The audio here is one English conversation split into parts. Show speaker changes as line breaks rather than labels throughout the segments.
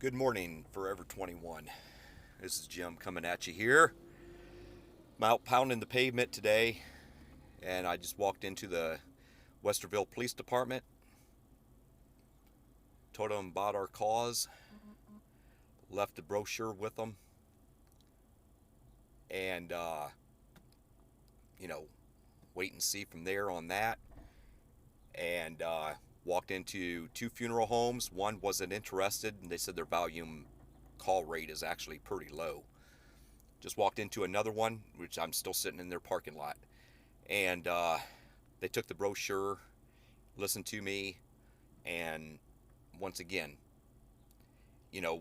Good morning, Forever 21. This is Jim coming at you here. I'm out pounding the pavement today, and I just walked into the Westerville Police Department, told them about our cause, left the brochure with them, and, you know, wait and see from there on that. And walked into two funeral homes. One wasn't interested, and they said their volume call rate is actually pretty low. Just walked into another one, which I'm still sitting in their parking lot. And they took the brochure, listened to me, and once again,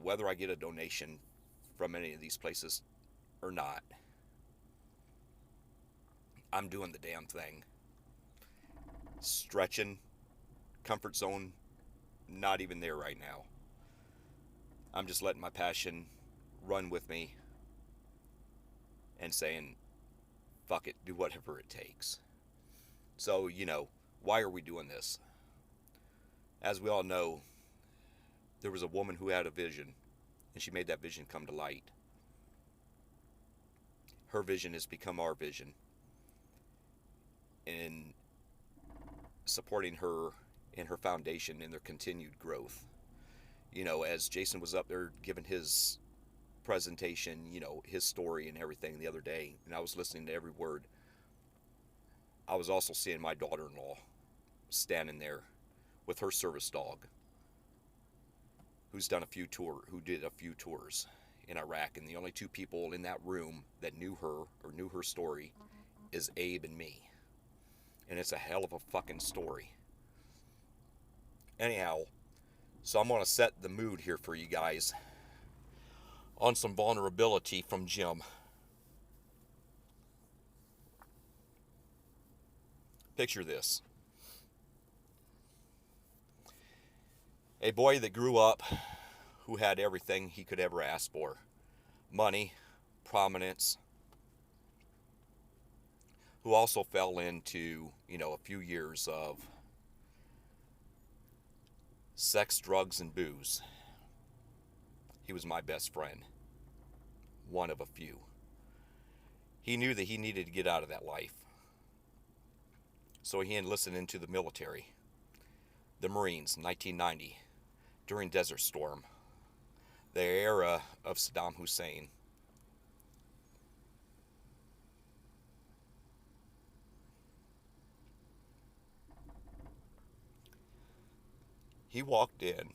whether I get a donation from any of these places or not, I'm doing the damn thing. Stretching, comfort zone, not even there right now. I'm just letting my passion run with me and saying, fuck it, do whatever it takes. So, why are we doing this? As we all know, there was a woman who had a vision, and she made that vision come to light. Her vision has become our vision. In supporting her and her foundation in their continued growth. As Jason was up there giving his presentation, his story and everything the other day, and I was listening to every word, I was also seeing my daughter-in-law standing there with her service dog, who did a few tours in Iraq, and the only two people in that room that knew her or knew her story is Abe and me. And it's a hell of a fucking story. Anyhow, so I'm going to set the mood here for you guys on some vulnerability from Jim. Picture this. A boy that grew up who had everything he could ever ask for. Money, prominence, who also fell into, a few years of sex, drugs, and booze. He was my best friend. One of a few. He knew that he needed to get out of that life. So he enlisted into the military. The Marines, 1990, during Desert Storm, the era of Saddam Hussein. He walked in.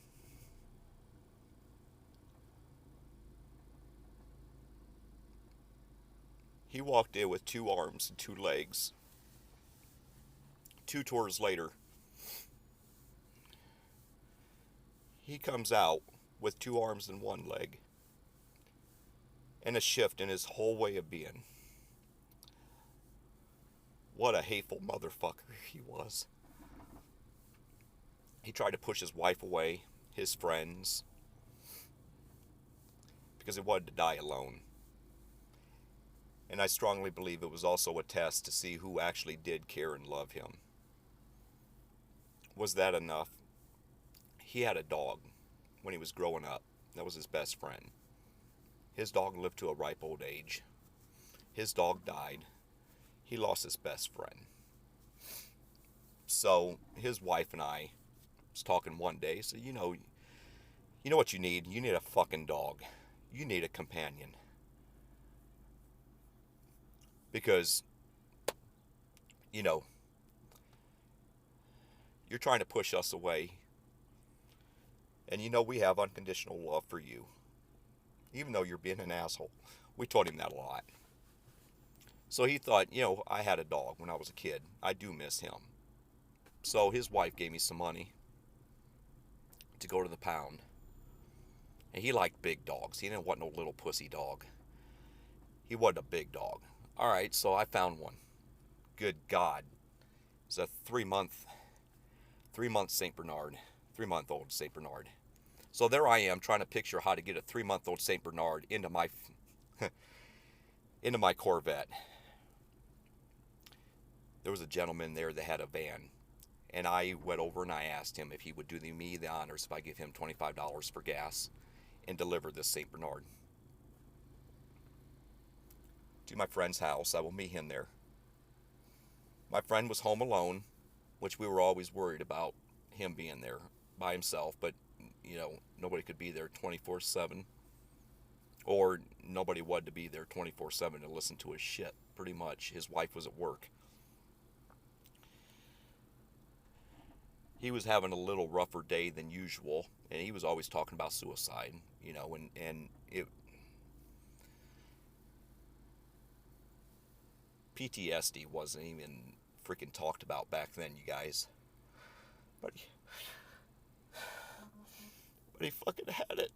He walked in with two arms and two legs. 2 tours later, he comes out with 2 arms and 1 leg, and a shift in his whole way of being. What a hateful motherfucker he was. He tried to push his wife away, his friends, because he wanted to die alone. And I strongly believe it was also a test to see who actually did care and love him. Was that enough? He had a dog when he was growing up. That was his best friend. His dog lived to a ripe old age. His dog died. He lost his best friend. So his wife and I was talking one day. So you know what you need? You need a fucking dog. You need a companion. Because, you're trying to push us away. And we have unconditional love for you. Even though you're being an asshole. We told him that a lot. So he thought, I had a dog when I was a kid. I do miss him. So his wife gave me some money to go to the pound. And he liked big dogs. He didn't want no little pussy dog. He wanted a big dog. Alright, so I found one. Good God. It's a 3-month St. Bernard. 3-month-old St. Bernard. So there I am trying to picture how to get a 3-month-old St. Bernard into my Corvette. There was a gentleman there that had a van. And I went over and I asked him if he would do me the honors if I give him $25 for gas and deliver this St. Bernard to my friend's house. I will meet him there. My friend was home alone, which we were always worried about him being there by himself, but nobody could be there 24/7, or nobody wanted to be there 24/7 to listen to his shit, pretty much. His wife was at work. He was having a little rougher day than usual, and he was always talking about suicide, and PTSD wasn't even freaking talked about back then, you guys. But he fucking had it.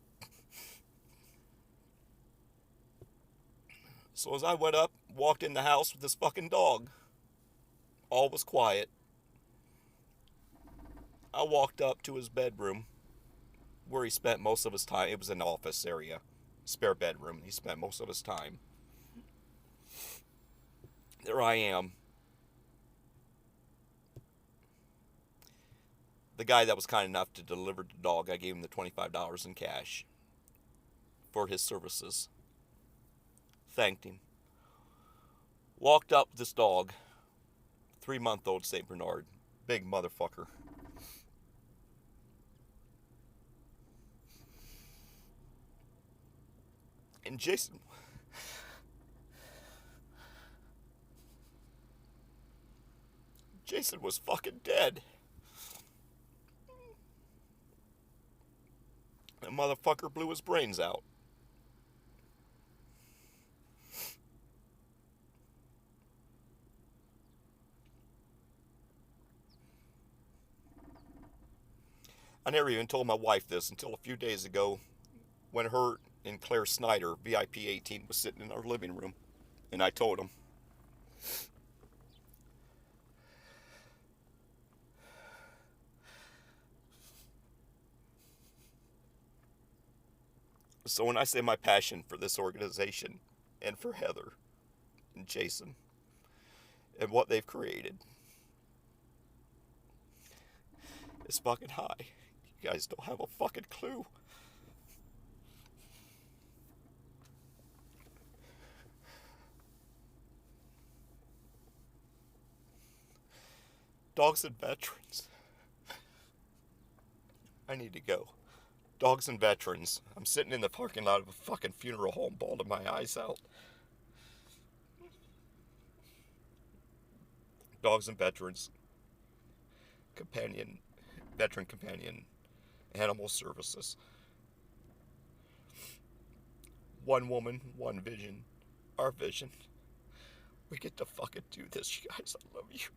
So as I went up, walked in the house with this fucking dog, all was quiet. I walked up to his bedroom, where he spent most of his time. It was an office area, spare bedroom. He spent most of his time. There I am. The guy that was kind enough to deliver the dog, I gave him the $25 in cash for his services. Thanked him. Walked up with this dog, 3-month-old St. Bernard. Big motherfucker. And Jason was fucking dead. That motherfucker blew his brains out. I never even told my wife this until a few days ago when her and Claire Snyder, VIP 18, was sitting in our living room. And I told them. So when I say my passion for this organization and for Heather and Jason and what they've created is fucking high. You guys don't have a fucking clue. Dogs and veterans. I need to go. Dogs and veterans. I'm sitting in the parking lot of a fucking funeral home, bawling my eyes out. Dogs and veterans. Veteran companion, animal services. One woman, one vision. Our vision. We get to fucking do this, you guys. I love you.